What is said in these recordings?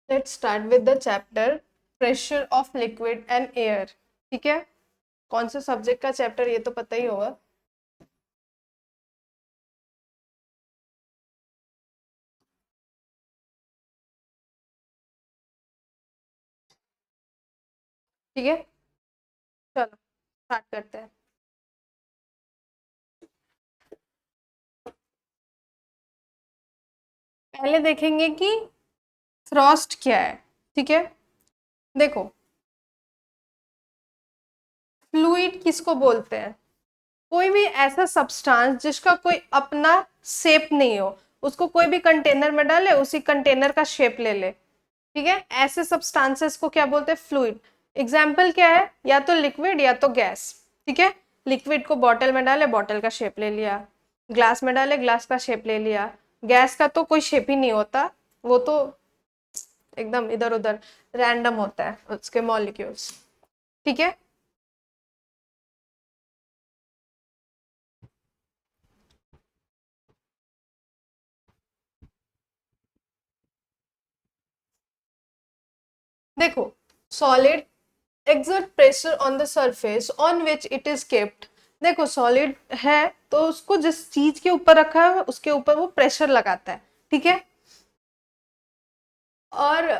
Let's start with the chapter pressure of liquid and air. ठीक है, कौन से सब्जेक्ट का चैप्टर ये तो पता ही होगा। ठीक है, चलो स्टार्ट करते हैं। पहले देखेंगे कि फ्रॉस्ट क्या है। ठीक है, देखो फ्लूइड किसको बोलते हैं? कोई भी ऐसा सब्सटेंस जिसका कोई अपना शेप नहीं हो, उसको कोई भी कंटेनर में डाले, उसी कंटेनर का शेप ले ले। ठीक है, ऐसे सब्सटेंसेस को क्या बोलते हैं? फ्लूइड। एग्जाम्पल क्या है? या तो लिक्विड या तो गैस। ठीक है, लिक्विड को बॉटल में डाले, बॉटल का शेप ले लिया, ग्लास में डाले, ग्लास का शेप ले लिया। गैस का तो कोई शेप ही नहीं होता, वो तो एकदम इधर उधर रैंडम होता है उसके मॉलिक्यूल्स। ठीक है, देखो solid exert pressure on the surface on which it is kept। देखो सॉलिड है तो उसको जिस चीज के ऊपर रखा है उसके ऊपर वो प्रेशर लगाता है। ठीक है, और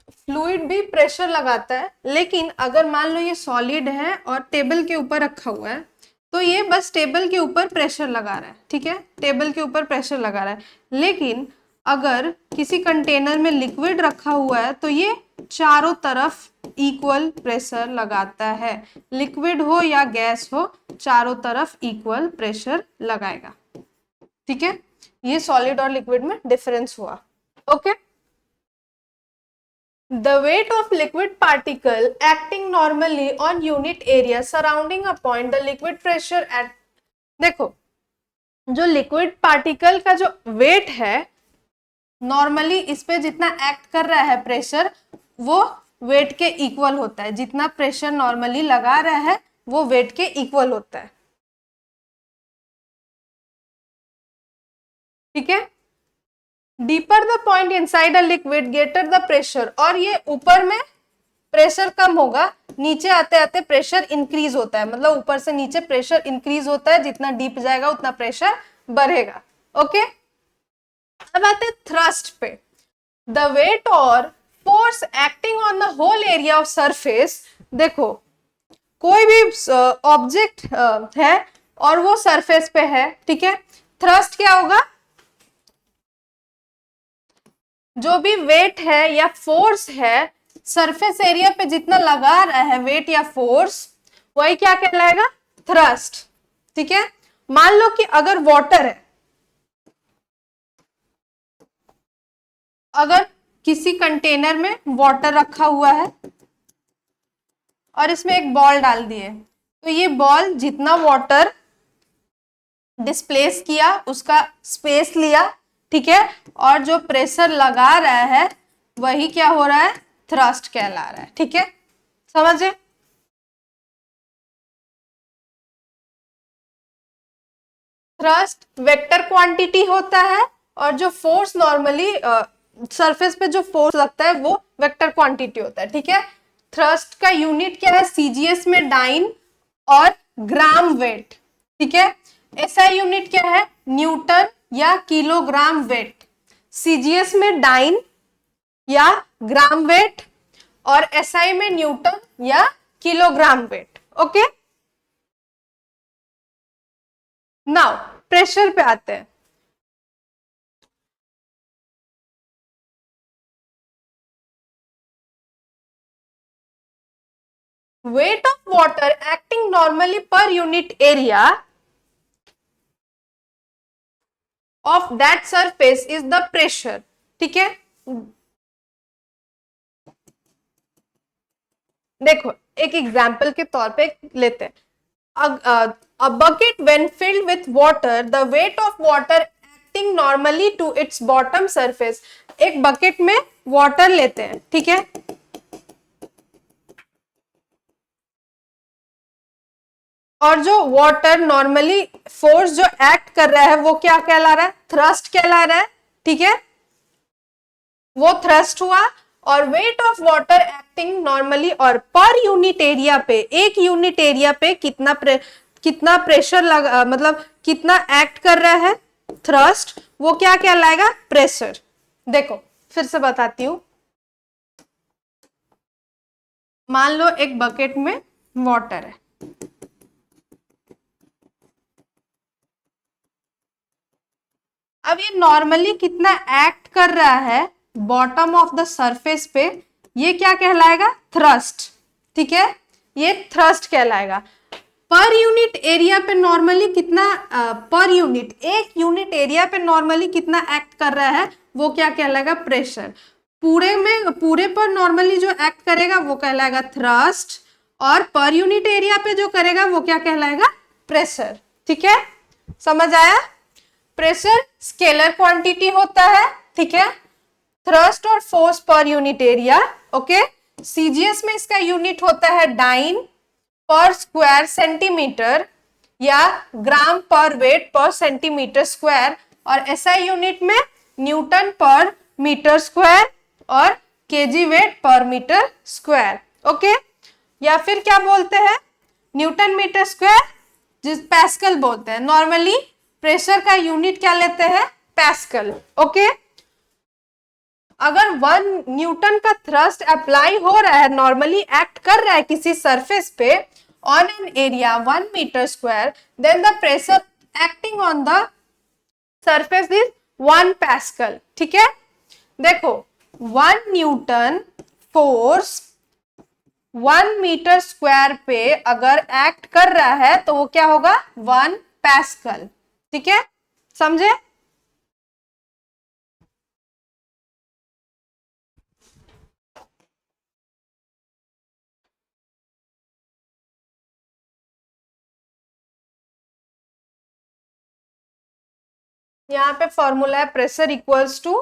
फ्लूइड भी प्रेशर लगाता है, लेकिन अगर मान लो ये सॉलिड है और टेबल के ऊपर रखा हुआ है तो ये बस टेबल के ऊपर प्रेशर लगा रहा है। ठीक है, टेबल के ऊपर प्रेशर लगा रहा है। लेकिन अगर किसी कंटेनर में लिक्विड रखा हुआ है तो ये चारों तरफ इक्वल प्रेशर लगाता है। लिक्विड हो या गैस हो, चारों तरफ इक्वल प्रेशर लगाएगा। ठीक है, ये सॉलिड और लिक्विड में डिफरेंस हुआ। Okay, the weight of liquid particle acting normally on unit area surrounding a point the liquid pressure at। देखो जो लिक्विड पार्टिकल का जो वेट है नॉर्मली इस पे जितना एक्ट कर रहा है प्रेशर, वो वेट के इक्वल होता है। जितना प्रेशर नॉर्मली लगा रहा है वो वेट के इक्वल होता है। ठीक है, deeper the point inside a liquid greater the pressure, और ये ऊपर में प्रेशर कम होगा, नीचे आते आते प्रेशर इंक्रीज होता है। मतलब ऊपर से नीचे प्रेशर इंक्रीज होता है, जितना डीप जाएगा उतना प्रेशर बढ़ेगा। ओके, अब आते हैं थ्रस्ट पे। द वेट और force acting on the whole area of surface. देखो कोई भी ऑब्जेक्ट है और वो सरफेस पे है। ठीक है, थ्रस्ट क्या होगा? जो भी वेट है या फोर्स है सरफेस एरिया पे जितना लगा रहा है वेट या फोर्स, वही क्या कहलाएगा? थ्रस्ट। ठीक है, मान लो कि अगर वाटर है, अगर किसी कंटेनर में वाटर रखा हुआ है और इसमें एक बॉल डाल दिए, तो ये बॉल जितना वाटर डिस्प्लेस किया उसका स्पेस लिया। ठीक है, और जो प्रेशर लगा रहा है वही क्या हो रहा है? थ्रस्ट कहला रहा है। ठीक है, समझे? थ्रस्ट वेक्टर क्वांटिटी होता है और जो फोर्स नॉर्मली सरफेस पे जो फोर्स लगता है वो वेक्टर क्वांटिटी होता है। ठीक है, थ्रस्ट का यूनिट क्या है? सीजीएस में डाइन और ग्राम वेट। ठीक है, एसआई यूनिट क्या है? न्यूटन या किलोग्राम वेट। सीजीएस में डाइन या ग्राम वेट और एसआई में न्यूटन या kilogram weight. Okay, now pressure पे आते हैं। weight of water acting normally per unit area of that surface is the pressure। ठीक है, देखो एक एग्जांपल के तौर पे लेते हैं। a bucket when filled with water the weight of water acting normally to its bottom surface। एक बकेट में वाटर लेते हैं। ठीक है, और जो वाटर नॉर्मली फोर्स जो एक्ट कर रहा है वो क्या कहला रहा है? थ्रस्ट कहला रहा है। ठीक है, वो थ्रस्ट हुआ, और weight of water acting normally और पर यूनिट एरिया पे, एक यूनिट एरिया पे कितना प्रेशर लगा, मतलब कितना एक्ट कर रहा है थ्रस्ट, वो क्या कहलाएगा, प्रेशर। देखो फिर से बताती हूं, मान लो एक बकेट में वाटर है, अब ये नॉर्मली कितना एक्ट कर रहा है बॉटम ऑफ द सरफेस पे, ये क्या कहलाएगा, थ्रस्ट। ठीक है, ये थ्रस्ट कहलाएगा। पर यूनिट एरिया पे नॉर्मली कितना, पर यूनिट, एक यूनिट एरिया पे नॉर्मली कितना एक्ट कर रहा है, वो क्या कहलाएगा, प्रेशर। पूरे पर नॉर्मली जो एक्ट करेगा वो कहलाएगा थ्रस्ट, और पर यूनिट एरिया पे जो करेगा वो क्या कहलाएगा, प्रेशर। ठीक है, समझ आया। प्रेशर स्केलर क्वांटिटी होता है, ठीक है, थ्रस्ट और force per unit area. Okay, CGS में इसका यूनिट होता है डाइन पर स्क्वायर सेंटीमीटर या ग्राम पर वेट पर सेंटीमीटर स्क्वायर, और एसआई यूनिट में न्यूटन पर मीटर स्क्वायर और केजी वेट पर मीटर स्क्वायर। ओके, या फिर क्या बोलते हैं, न्यूटन मीटर स्क्वायर, जिस पैस्कल बोलते हैं। नॉर्मली प्रेशर का यूनिट क्या लेते हैं, पैस्कल। ओके, अगर 1 न्यूटन का थ्रस्ट अप्लाई हो रहा है, नॉर्मली एक्ट कर रहा है किसी सरफेस पे on an area 1 metre square, then the pressure acting on the surface is 1 pascal. ठीक है, देखो 1 न्यूटन फोर्स 1 मीटर स्क्वायर पे अगर एक्ट कर रहा है तो वो क्या होगा, 1 पैस्कल। ठीक है, समझे। यहाँ पे फॉर्मूला है pressure equals to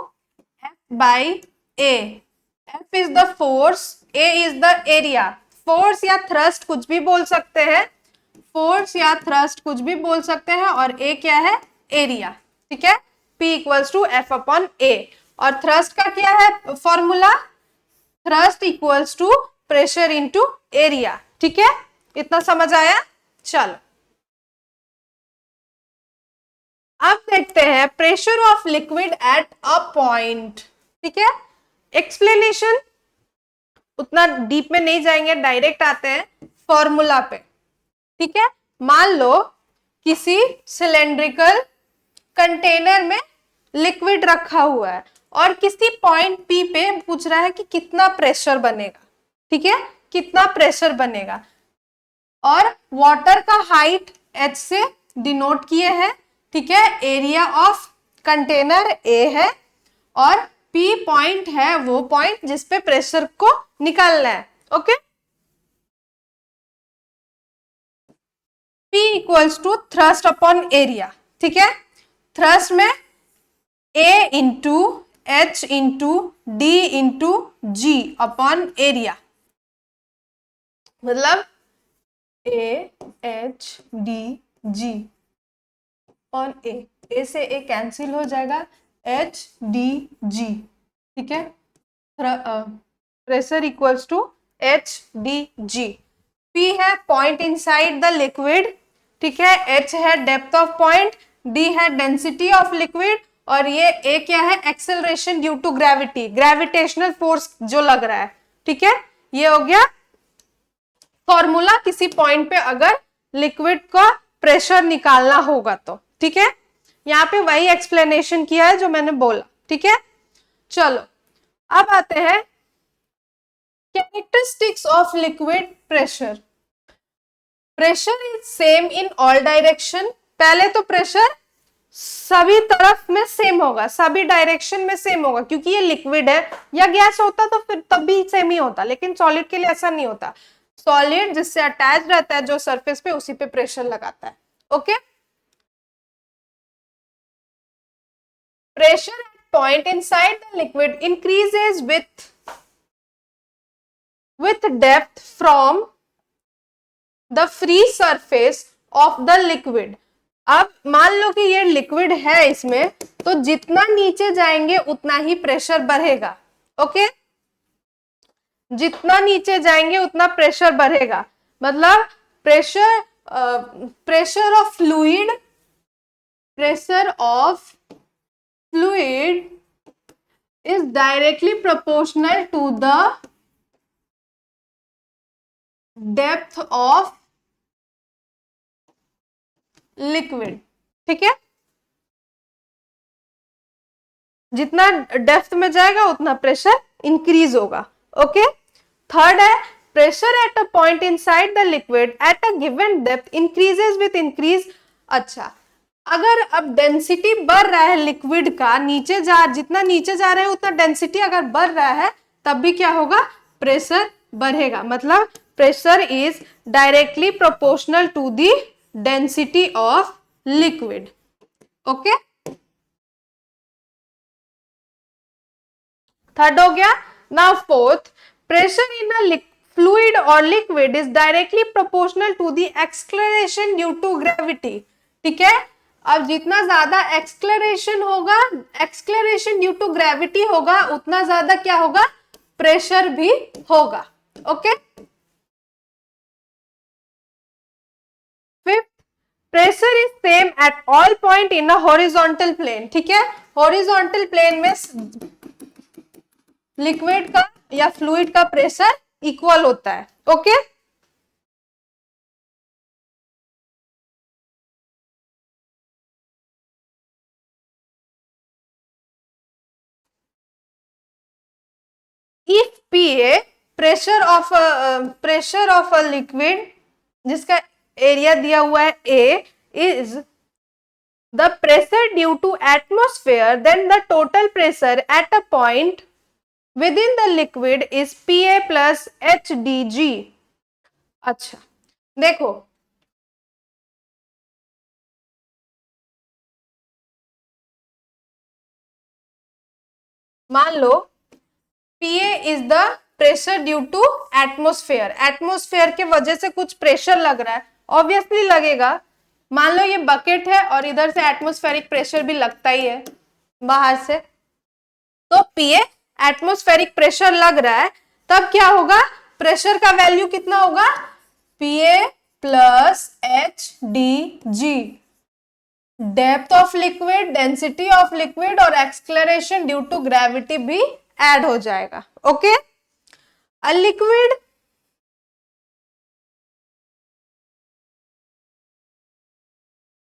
F by A. F is the force, A is the area. Force या थ्रस्ट कुछ भी बोल सकते हैं, फोर्स या थ्रस्ट कुछ भी बोल सकते हैं, और ए क्या है, एरिया। ठीक है, P equals to F upon A. और थ्रस्ट का क्या है formula, thrust equals to pressure into area. ठीक है, इतना समझ आया। चलो अब देखते हैं pressure of liquid at a point. ठीक है, एक्सप्लेनेशन उतना डीप में नहीं जाएंगे, डायरेक्ट आते हैं फॉर्मूला पे। ठीक है, मान लो किसी सिलेंड्रिकल कंटेनर में लिक्विड रखा हुआ है और किसी पॉइंट पी पे पूछ रहा है कि कितना प्रेशर बनेगा। ठीक है, कितना प्रेशर बनेगा, और वाटर का हाइट h से डिनोट किए हैं। ठीक है, एरिया ऑफ कंटेनर A है, और P पॉइंट है वो पॉइंट जिसपे प्रेशर को निकालना है। Okay, P equals to thrust upon area. ठीक है, थ्रस्ट में A into H into D into G upon area, मतलब AHDG और ए से ए कैंसिल हो जाएगा, HDG। ठीक है, pressure equals to HDG। P है पॉइंट इनसाइड द लिक्विड, ठीक है, H है डेप्थ ऑफ पॉइंट, D है डेंसिटी ऑफ लिक्विड, और ये A क्या है, acceleration due to gravity, gravitational force जो लग रहा है। ठीक है, ये हो गया फॉर्मूला किसी पॉइंट पे अगर लिक्विड का प्रेशर निकालना होगा तो। ठीक है, यहाँ पे वही एक्सप्लेनेशन किया है जो मैंने बोला। ठीक है, चलो अब आते हैं characteristics of liquid pressure. Pressure is same in all direction. पहले तो प्रेशर सभी तरफ में सेम होगा, सभी डायरेक्शन में सेम होगा, क्योंकि ये लिक्विड है, या गैस होता तो फिर तब भी सेम ही होता, लेकिन सॉलिड के लिए ऐसा नहीं होता। सॉलिड जिससे अटैच रहता है जो सरफेस पे, उसी पे प्रेशर लगाता है। Okay, pressure at point inside the liquid increases with depth from the free surface of the liquid। अब मान लो कि ये लिक्विड है, इसमें तो जितना नीचे जाएंगे उतना ही प्रेशर बढ़ेगा। ओके, जितना नीचे जाएंगे उतना प्रेशर बढ़ेगा, मतलब pressure pressure of fluid, pressure of fluid is directly proportional to the depth of liquid. ठीक है, जितना डेप्थ में जाएगा उतना प्रेशर इंक्रीज होगा. ओके, थर्ड है pressure at a point inside the liquid at a given depth increases with increase. अच्छा, अगर अब डेंसिटी बढ़ रहा है लिक्विड का, जितना नीचे जा रहे हैं उतना डेंसिटी अगर बढ़ रहा है तब भी क्या होगा, प्रेशर बढ़ेगा. मतलब pressure is directly proportional to the density of liquid. Okay, third हो गया. Now fourth, pressure in a fluid और liquid is directly proportional to the acceleration due to gravity. ठीक है, अब जितना ज्यादा एक्सलरेशन होगा, एक्सलरेशन ड्यू टू ग्रेविटी होगा, उतना ज्यादा क्या होगा, प्रेशर भी होगा. Okay, fifth, pressure is same at all point in a horizontal plane. ठीक है, हॉरिजॉन्टल प्लेन में लिक्विड का या फ्लूइड का प्रेशर इक्वल होता है. Okay, if PA pressure of a liquid जिसका एरिया दिया हुआ है A is the pressure due to atmosphere, then the total pressure at a point within the liquid is PA plus HDG. अच्छा, देखो मान लो PA is the pressure due to atmosphere. Atmosphere के वजह से कुछ प्रेशर लग रहा है, ऑब्वियसली लगेगा. मान लो ये बकेट है और इधर से एटमोस्फेरिक प्रेशर भी लगता ही है बाहर से, तो PA एटमोस्फेरिक प्रेशर लग रहा है, तब क्या होगा, प्रेशर का वैल्यू कितना होगा, PA plus HDG. Depth of liquid, density of liquid और एक्सलरेशन ड्यू टू ग्रेविटी भी ऐड हो जाएगा. Okay, a liquid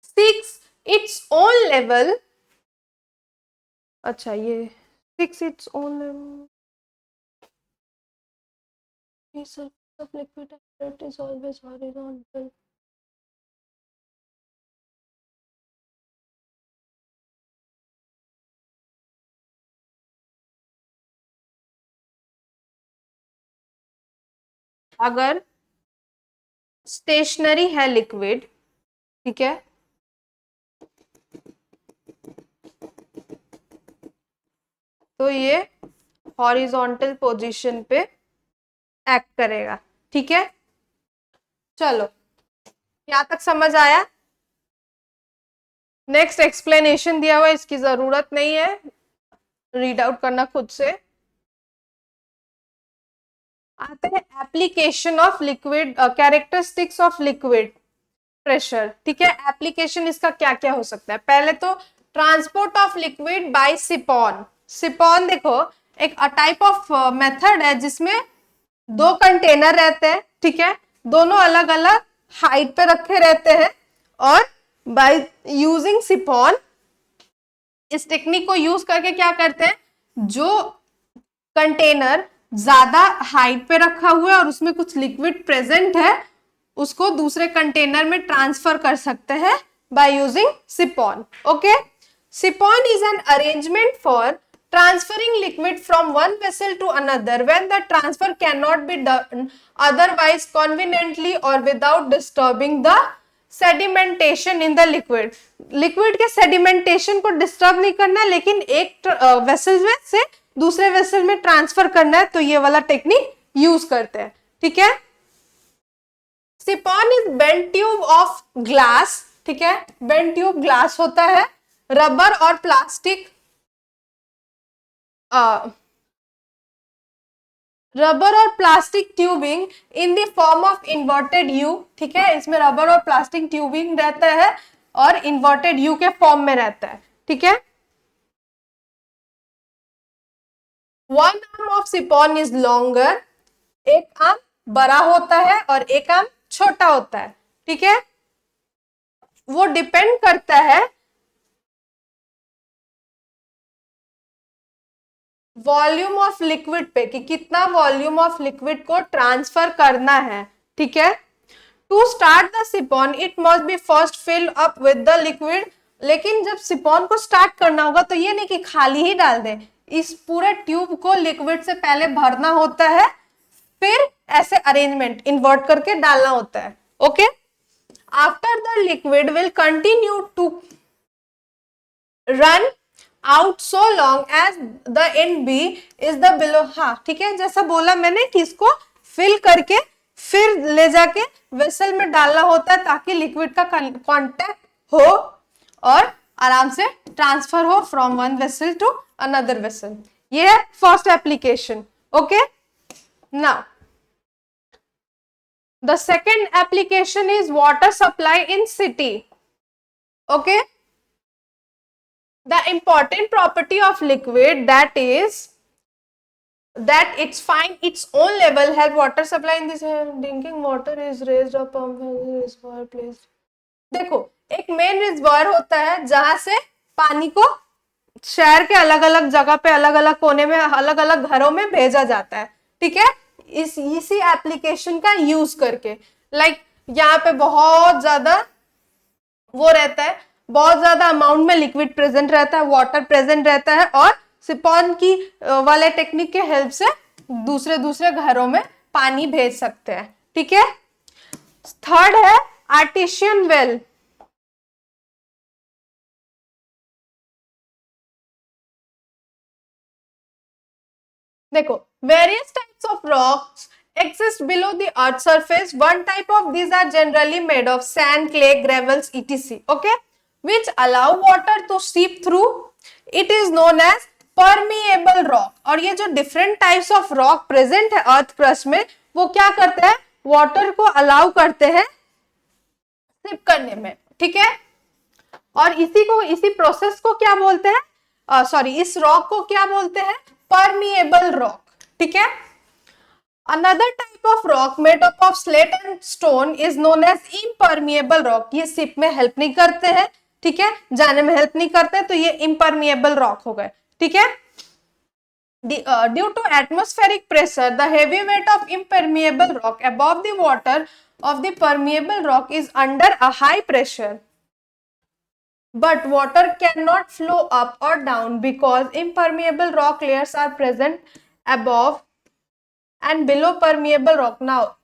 seeks its own level. अच्छा, ये seeks its own level, surface of liquid it is always horizontal. अगर stationary है liquid, ठीक है, तो ये हॉरिजॉन्टल पोजीशन पे एक्ट करेगा. ठीक है, चलो यहां तक समझ आया. नेक्स्ट एक्सप्लेनेशन दिया हुआ है, इसकी जरूरत नहीं है, रीड आउट करना खुद से. आते हैं application of liquid, characteristics of liquid pressure. ठीक है, एप्लीकेशन इसका क्या क्या हो सकता है. पहले तो ट्रांसपोर्ट ऑफ लिक्विड बाय सिपॉन. सिपॉन देखो एक टाइप ऑफ मेथड है जिसमें दो कंटेनर रहते हैं. ठीक है, दोनों अलग अलग हाइट पे रखे रहते हैं और बाय यूजिंग सिपॉन, इस टेक्निक को यूज करके क्या करते हैं, जो कंटेनर ज्यादा हाइट पे रखा हुआ है और उसमें कुछ लिक्विड प्रेजेंट है, उसको दूसरे कंटेनर में ट्रांसफर कर सकते हैं by using siphon. Okay, siphon is an arrangement for transferring liquid from one vessel to another when the transfer cannot be done otherwise conveniently or without disturbing the sedimentation in the liquid. Liquid के sedimentation को disturb नहीं करना है, लेकिन एक vessel में से दूसरे वेसल में ट्रांसफर करना है, तो ये वाला टेक्निक यूज करते हैं. ठीक है, siphon is bent tube of glass. ठीक है, बेंड ट्यूब ग्लास होता है, रबर और प्लास्टिक रबर और plastic tubing in the form of inverted U, ठीक है, इसमें रबर और प्लास्टिक ट्यूबिंग रहता है और इन्वर्टेड यू के फॉर्म में रहता है, ठीक है। One arm of siphon is longer, एक आर्म बड़ा होता है और एक आर्म छोटा होता है, ठीक है। वो डिपेंड करता है वॉल्यूम ऑफ लिक्विड पे, कि कितना वॉल्यूम ऑफ लिक्विड को ट्रांसफर करना है, ठीक है। To start the siphon it must be first filled up with the liquid, लेकिन जब सिपॉन को स्टार्ट करना होगा तो ये नहीं कि खाली ही डाल दे, इस पूरे ट्यूब को लिक्विड से पहले भरना होता है, फिर ऐसे अरेंजमेंट इन्वर्ट करके डालना होता है, okay. After the liquid will continue to run out so long as the end B is the below, हाँ ठीक है, जैसा बोला मैंने कि इसको फिल करके फिर ले जाके वेसल में डालना होता है ताकि लिक्विड का कांटेक्ट हो और आराम से ट्रांसफर हो from one vessel to another vessel. ये है first application, okay. Now the second application is water supply in city, okay. The important property of liquid that is that it's find its own level help water supply in this drinking water is raised up pump reservoir placed। देखो एक main reservoir होता है जहां से पानी को शहर के अलग अलग जगह पे अलग अलग कोने में अलग अलग घरों में भेजा जाता है, ठीक है। इसी एप्लीकेशन का यूज करके लाइक यहाँ पे बहुत ज्यादा वो रहता है, बहुत ज्यादा अमाउंट में लिक्विड प्रेजेंट रहता है, वाटर प्रेजेंट रहता है और सिपॉन की वाले टेक्निक के हेल्प से दूसरे दूसरे घरों में पानी भेज सकते हैं, ठीक है। थर्ड है आर्टिशियन वेल। देखो various types of rocks exist below the earth surface. One type of these are generally made of sand, clay, gravels, etc. Okay, which allow water to seep through. It is known as permeable rock. और ये जो different types of rock present है earth crust में, वो क्या करते हैं, water को allow करते हैं सिप करने में, ठीक है। और इसी प्रोसेस को क्या बोलते हैं, सॉरी इस रॉक को क्या बोलते हैं, परमिएबल रॉक, ठीक है। Another type of rock made up of slate and stone is known as impermeable rock। ये सिप में हेल्प नहीं करते हैं, ठीक है, जाने में हेल्प नहीं करते, तो ये impermeable rock हो गए, ठीक है। Due to atmospheric pressure, the heavy weight of impermeable rock above the water of the permeable rock is under a high pressure. But water cannot flow up or down because impermeable rock layers are present above and below permeable rock. Now,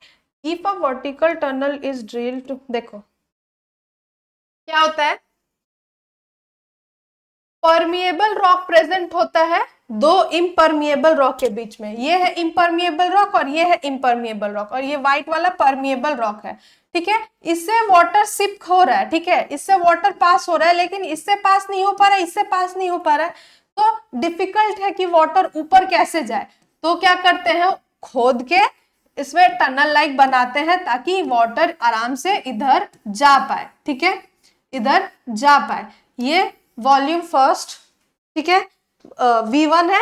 if a vertical tunnel is drilled to, देखो क्या होता है, permeable rock present होता है दो impermeable rock के बीच में, ये है इम्परमिएबल रॉक और ये है इम्परमिएबल रॉक, और ये व्हाइट वाला परमिएबल रॉक है, ठीक है। इससे वाटर सिप हो रहा है, ठीक है, इससे वाटर पास हो रहा है, लेकिन इससे पास नहीं हो पा रहा है, इससे पास नहीं हो पा रहा है, तो डिफिकल्ट है कि वाटर ऊपर कैसे जाए। तो क्या करते हैं, खोद के इसमें टनल लाइक बनाते हैं ताकि वाटर आराम से इधर जा पाए, ठीक है, इधर जा पाए। ये वॉल्यूम फर्स्ट, ठीक है, V1 है,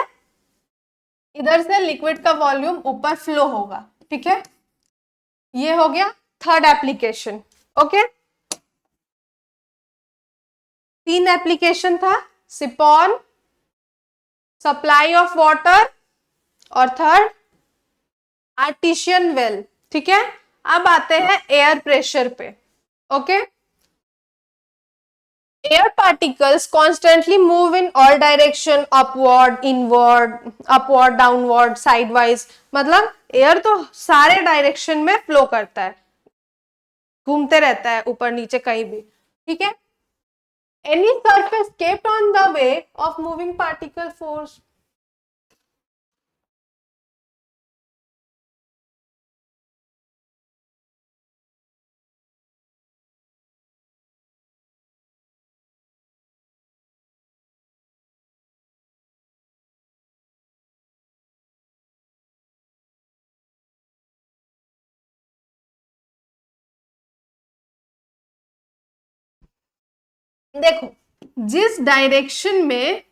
इधर से लिक्विड का वॉल्यूम ऊपर फ्लो होगा, ठीक है। ये हो गया थर्ड एप्लीकेशन, ओके। तीन एप्लीकेशन था, सिपॉन, सप्लाई ऑफ वाटर और थर्ड आर्टिशियन वेल, ठीक है। अब आते हैं एयर प्रेशर पे, okay. Air particles constantly move in all direction, upward, inward, upward, downward, sidewise। मतलब एयर तो सारे डायरेक्शन में फ्लो करता है, घूमते रहता है ऊपर नीचे कहीं भी, ठीक है। Any surface kept on the way of moving particle force देखो, जिस डायरेक्शन में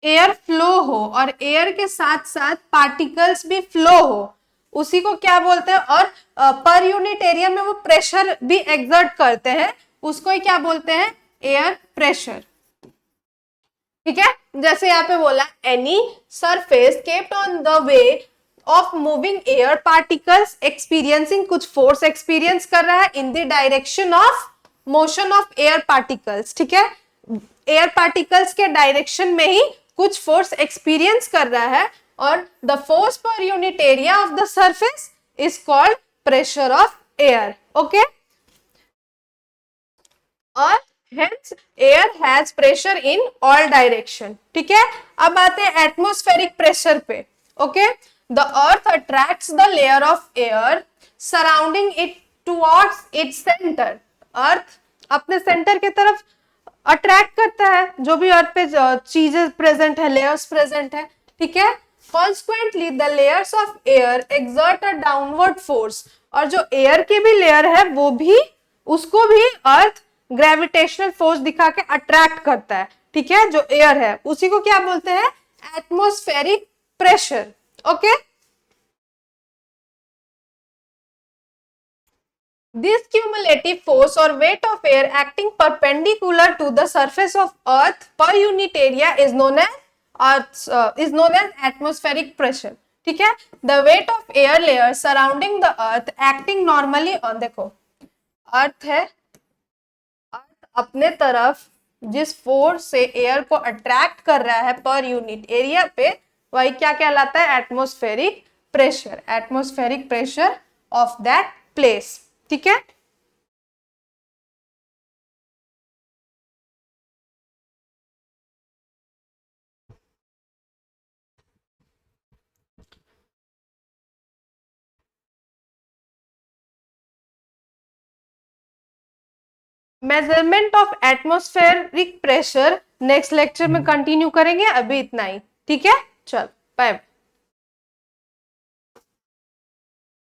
एयर फ्लो हो और एयर के साथ साथ पार्टिकल्स भी फ्लो हो, उसी को क्या बोलते हैं, और पर यूनिट एरिया में वो प्रेशर भी एक्सर्ट करते हैं, उसको ही क्या बोलते हैं, एयर प्रेशर। ठीक है, जैसे यहाँ पे बोला any surface kept on the way of moving air particles experiencing, कुछ फोर्स एक्सपीरियंस कर रहा है in the direction of motion of air particles. ठीक है, एयर पार्टिकल्स के डायरेक्शन में ही कुछ फोर्स एक्सपीरियंस कर रहा है, और the force per unit area of the surface is called pressure of air. Okay, और hence air has pressure in all direction। ठीक है, अब आते हैं एटमॉस्फेरिक प्रेशर पे। Okay, the earth attracts the layer of air surrounding it towards its centre. Earth अपने centre की तरफ अट्रैक्ट करता है, जो भी अर्थ पे चीजें प्रेजेंट है, लेयर्स प्रेजेंट है। ठीक है, consequently the layers of air exert a downward force, और जो एयर की भी लेयर है वो भी, उसको भी अर्थ ग्रेविटेशनल फोर्स दिखा के अट्रैक्ट करता है। ठीक है, जो एयर है उसी को क्या बोलते हैं, atmospheric pressure. Okay, this cumulative force or weight of air acting perpendicular to the surface of earth per unit area is known as atmospheric pressure। ठीक है, the weight of air layer surrounding the earth acting normally on, देखो अर्थ है, अर्थ अपने तरफ जिस force से air को attract कर रहा है पर यूनिट एरिया पे, वही क्या कहलाता है, atmospheric pressure, atmospheric pressure of that place. ठीक है, measurement of atmospheric pressure next lecture में कंटिन्यू करेंगे, अभी इतना ही। ठीक है, चल बाय।